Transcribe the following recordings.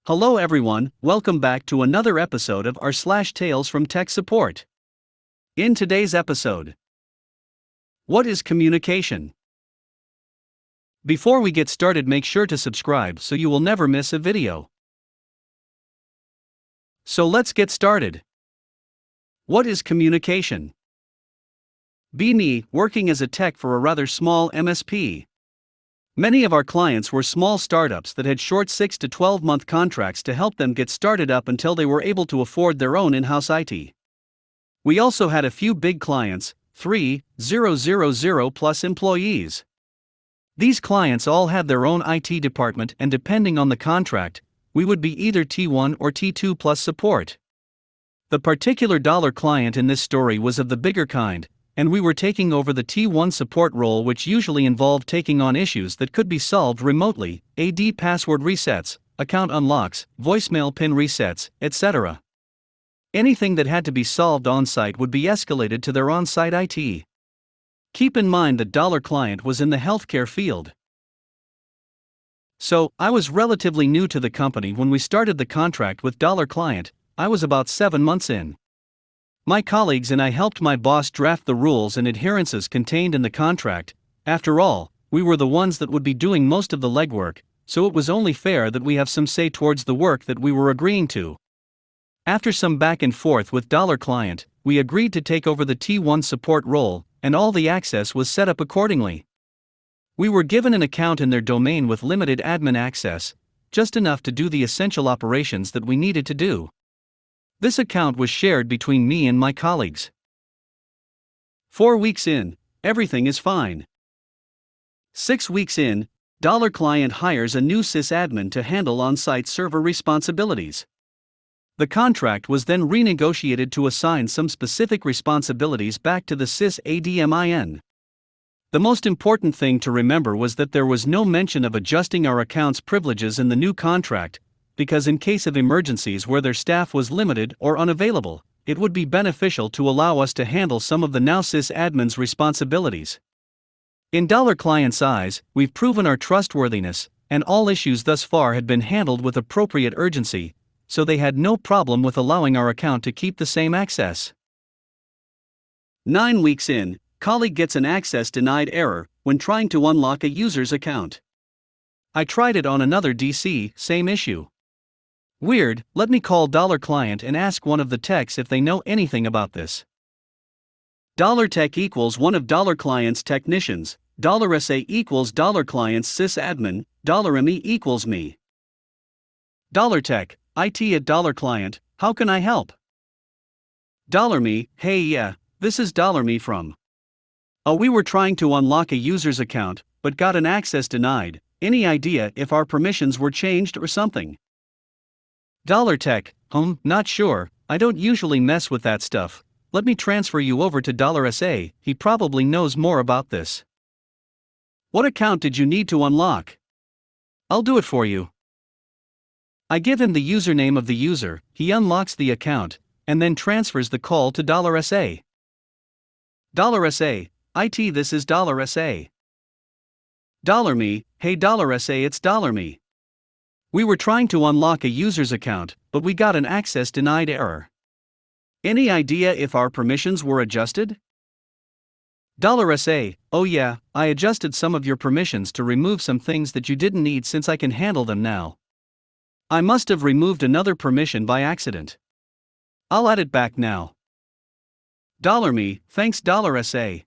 Hello everyone, welcome back to another episode of our Tales from Tech Support. In today's episode, what is communication? Before we get started, make sure to subscribe so you will never miss a video. So let's get started. What is communication? Me, working as a tech for a rather small MSP. Many of our clients were small startups that had short 6 to 12 month contracts to help them get started up until they were able to afford their own in-house IT. We also had a few big clients, 3,000 plus employees. These clients all had their own IT department, and depending on the contract, we would be either T1 or T2 plus support. The particular dollar client in this story was of the bigger kind, and we were taking over the T1 support role, which usually involved taking on issues that could be solved remotely: AD password resets, account unlocks, voicemail pin resets, etc. Anything that had to be solved on-site would be escalated to their on-site IT. Keep in mind that dollar client was in the healthcare field. So, I was relatively new to the company when we started the contract with dollar client. I was about 7 months in. My colleagues and I helped my boss draft the rules and adherences contained in the contract. After all, we were the ones that would be doing most of the legwork, so it was only fair that we have some say towards the work that we were agreeing to. After some back and forth with dollar client, we agreed to take over the T1 support role, and all the access was set up accordingly. We were given an account in their domain with limited admin access, just enough to do the essential operations that we needed to do. This account was shared between me and my colleagues. 4 weeks in, everything is fine. 6 weeks in, dollar client hires a new sysadmin to handle on-site server responsibilities. The contract was then renegotiated to assign some specific responsibilities back to the sysadmin. The most important thing to remember was that there was no mention of adjusting our account's privileges in the new contract, because in case of emergencies where their staff was limited or unavailable, it would be beneficial to allow us to handle some of the now sysadmin's responsibilities. In dollar client's eyes, we've proven our trustworthiness, and all issues thus far had been handled with appropriate urgency, so they had no problem with allowing our account to keep the same access. 9 weeks in, colleague gets an access denied error when trying to unlock a user's account. I tried it on another DC, same issue. Weird, let me call dollar client and ask one of the techs if they know anything about this. Dollar tech equals one of dollar client's technicians, dollar SA equals dollar client's sysadmin, dollar ME equals me. Dollar tech, IT at dollar client, how can I help? Dollar me, hey yeah, this is dollar me from. Oh, we were trying to unlock a user's account, but got an access denied. Any idea if our permissions were changed or something? Dollar tech, not sure, I don't usually mess with that stuff. Let me transfer you over to dollar SA, he probably knows more about this. What account did you need to unlock? I'll do it for you. I give him the username of the user, he unlocks the account, and then transfers the call to dollar SA. Dollar SA, IT, this is dollar SA. Dollar me, hey dollar SA, it's dollar me. We were trying to unlock a user's account, but we got an access denied error. Any idea if our permissions were adjusted? Dollar SA, oh yeah, I adjusted some of your permissions to remove some things that you didn't need since I can handle them now. I must have removed another permission by accident. I'll add it back now. Dollar me, thanks dollar SA.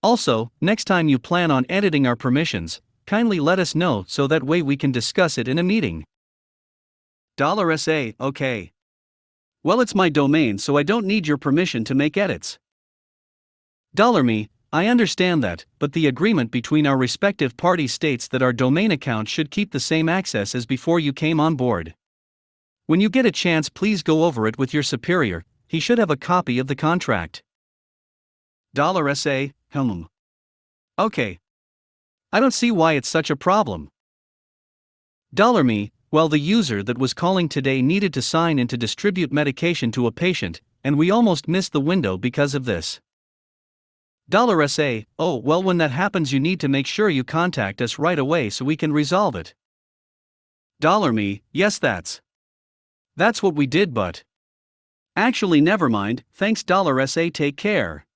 Also, next time you plan on editing our permissions, kindly let us know so that way we can discuss it in a meeting. Dollar SA, okay. Well, it's my domain, so I don't need your permission to make edits. Dollar me, I understand that, but the agreement between our respective parties states that our domain account should keep the same access as before you came on board. When you get a chance, please go over it with your superior, he should have a copy of the contract. Dollar SA, Okay. I don't see why it's such a problem. Dollar me, well, the user that was calling today needed to sign in to distribute medication to a patient, and we almost missed the window because of this. Dollar SA, oh well, when that happens you need to make sure you contact us right away so we can resolve it. $Me, yes that's what we did, but actually never mind, thanks $SA, take care.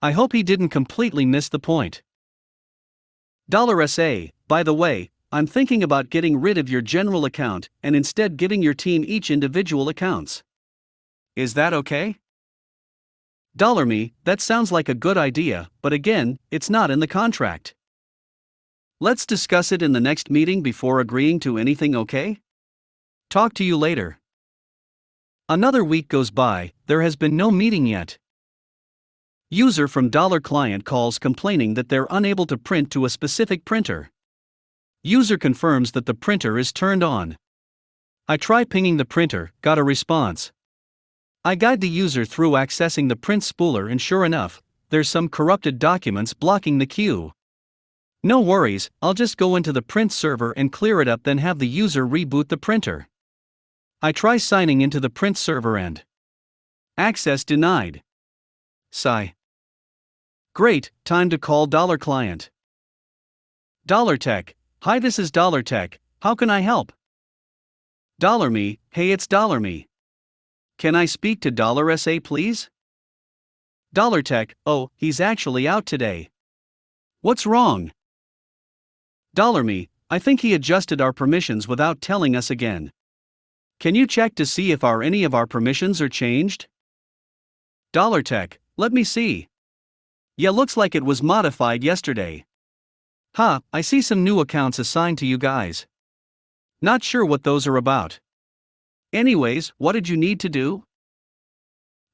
I hope he didn't completely miss the point. $SA, by the way, I'm thinking about getting rid of your general account and instead giving your team each individual accounts. Is that okay? $Me, that sounds like a good idea, but again, it's not in the contract. Let's discuss it in the next meeting before agreeing to anything, okay? Talk to you later. Another week goes by, there has been no meeting yet. User from $client calls complaining that they're unable to print to a specific printer. User confirms that the printer is turned on. I try pinging the printer, got a response. I guide the user through accessing the print spooler and sure enough, there's some corrupted documents blocking the queue. No worries, I'll just go into the print server and clear it up, then have the user reboot the printer. I try signing into the print server and access denied. Sigh. Great, time to call $client. $Tech, hi, this is $Tech, how can I help? $Me, hey, it's $Me. Can I speak to $SA, please? $Tech, oh, he's actually out today. What's wrong? $Me, I think he adjusted our permissions without telling us again. Can you check to see if any of our permissions are changed? $Tech, let me see. Yeah, looks like it was modified yesterday. I see some new accounts assigned to you guys. Not sure what those are about. Anyways, what did you need to do?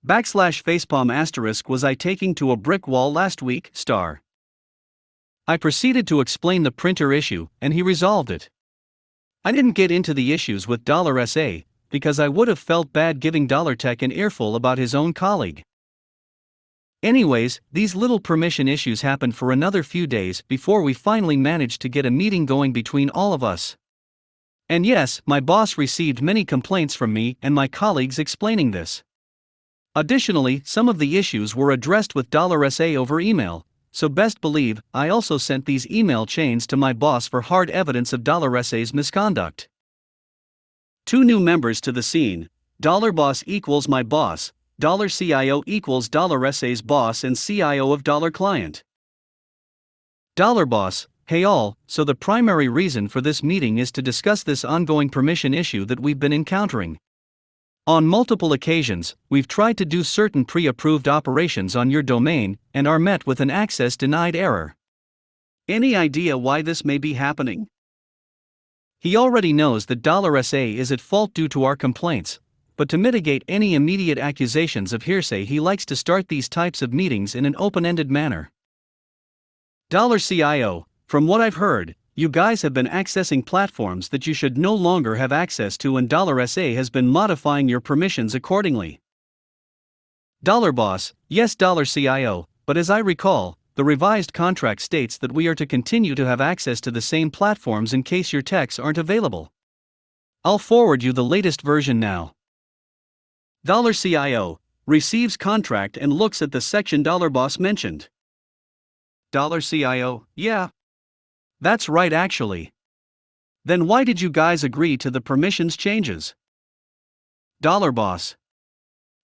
\facepalm** was I taking to a brick wall last week, *. I proceeded to explain the printer issue, and he resolved it. I didn't get into the issues with $SA, because I would have felt bad giving $Tech an earful about his own colleague. Anyways, these little permission issues happened for another few days before we finally managed to get a meeting going between all of us. And yes, my boss received many complaints from me and my colleagues explaining this. Additionally, some of the issues were addressed with $SA over email, so best believe I also sent these email chains to my boss for hard evidence of $SA's misconduct. 2 new members to the scene: $boss equals my boss, $CIO equals $SA's boss and CIO of $client. $boss, hey all, so the primary reason for this meeting is to discuss this ongoing permission issue that we've been encountering. On multiple occasions, we've tried to do certain pre-approved operations on your domain and are met with an access denied error. Any idea why this may be happening? He already knows that $SA is at fault due to our complaints, but to mitigate any immediate accusations of hearsay, he likes to start these types of meetings in an open-ended manner. $CIO, from what I've heard, you guys have been accessing platforms that you should no longer have access to, and $SA has been modifying your permissions accordingly. $boss, yes $CIO, but as I recall, the revised contract states that we are to continue to have access to the same platforms in case your techs aren't available. I'll forward you the latest version now. $CIO, receives contract and looks at the section $boss mentioned. $CIO, yeah. That's right actually. Then why did you guys agree to the permissions changes? $boss.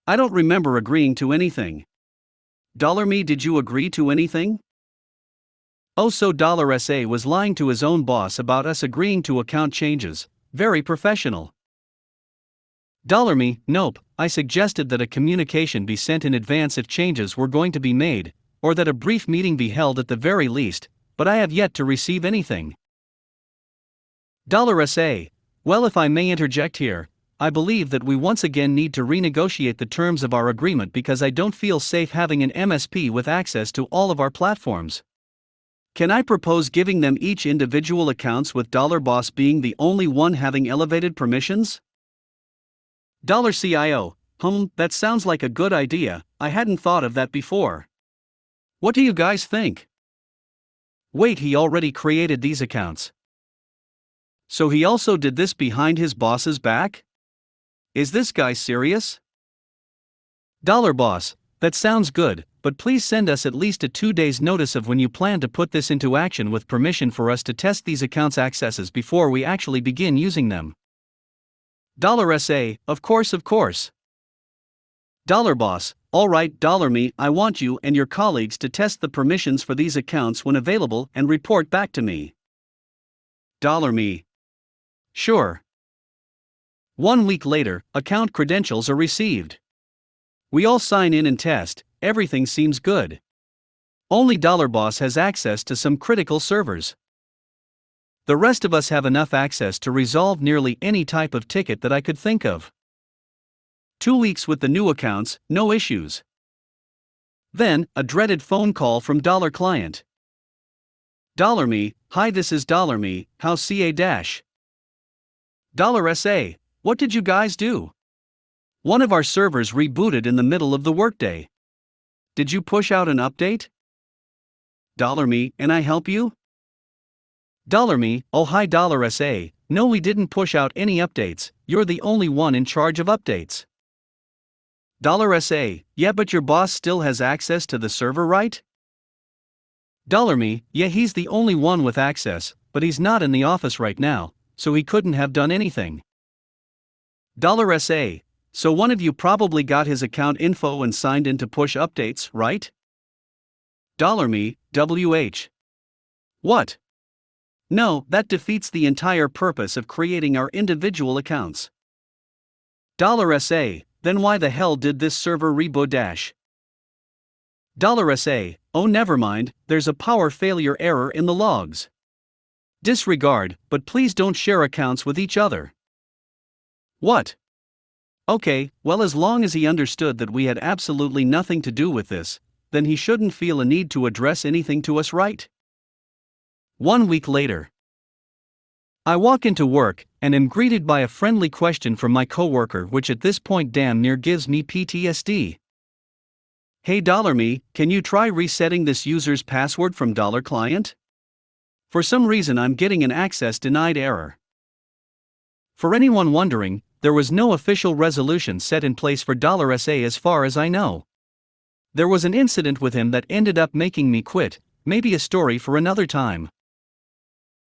I don't remember agreeing to anything. $Me, did you agree to anything? Oh, so $SA was lying to his own boss about us agreeing to account changes. Very professional. $Me, nope, I suggested that a communication be sent in advance if changes were going to be made, or that a brief meeting be held at the very least, but I have yet to receive anything. $SA, well, if I may interject here, I believe that we once again need to renegotiate the terms of our agreement because I don't feel safe having an MSP with access to all of our platforms. Can I propose giving them each individual accounts with $boss being the only one having elevated permissions? $CIO, that sounds like a good idea, I hadn't thought of that before. What do you guys think? Wait, he already created these accounts. So he also did this behind his boss's back? Is this guy serious? $boss, that sounds good, but please send us at least a 2 days notice of when you plan to put this into action with permission for us to test these accounts accesses before we actually begin using them. $SA, of course. $Boss, alright $me, I want you and your colleagues to test the permissions for these accounts when available and report back to me. $Me. Sure. 1 week later, account credentials are received. We all sign in and test, everything seems good. Only $Boss has access to some critical servers. The rest of us have enough access to resolve nearly any type of ticket that I could think of. 2 weeks with the new accounts, no issues. Then, a dreaded phone call from $client. $Me, hi, this is $me, how's CA-? $SA, what did you guys do? One of our servers rebooted in the middle of the workday. Did you push out an update? $Me, and I help you? $Me, oh hi $SA, no we didn't push out any updates, you're the only one in charge of updates. $SA, yeah but your boss still has access to the server, right? $Me, yeah he's the only one with access, but he's not in the office right now, so he couldn't have done anything. $SA, so one of you probably got his account info and signed in to push updates, right? $Me, WH. What? No, that defeats the entire purpose of creating our individual accounts. $SA, then why the hell did this server reboot? $SA, oh never mind, there's a power failure error in the logs. Disregard, but please don't share accounts with each other. What? Okay, well as long as he understood that we had absolutely nothing to do with this, then he shouldn't feel a need to address anything to us, right? 1 week later. I walk into work, and am greeted by a friendly question from my coworker which at this point damn near gives me PTSD. Hey $me, can you try resetting this user's password from $client? For some reason I'm getting an access denied error. For anyone wondering, there was no official resolution set in place for $SA as far as I know. There was an incident with him that ended up making me quit, maybe a story for another time.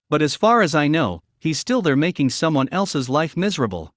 But as far as I know, he's still there making someone else's life miserable.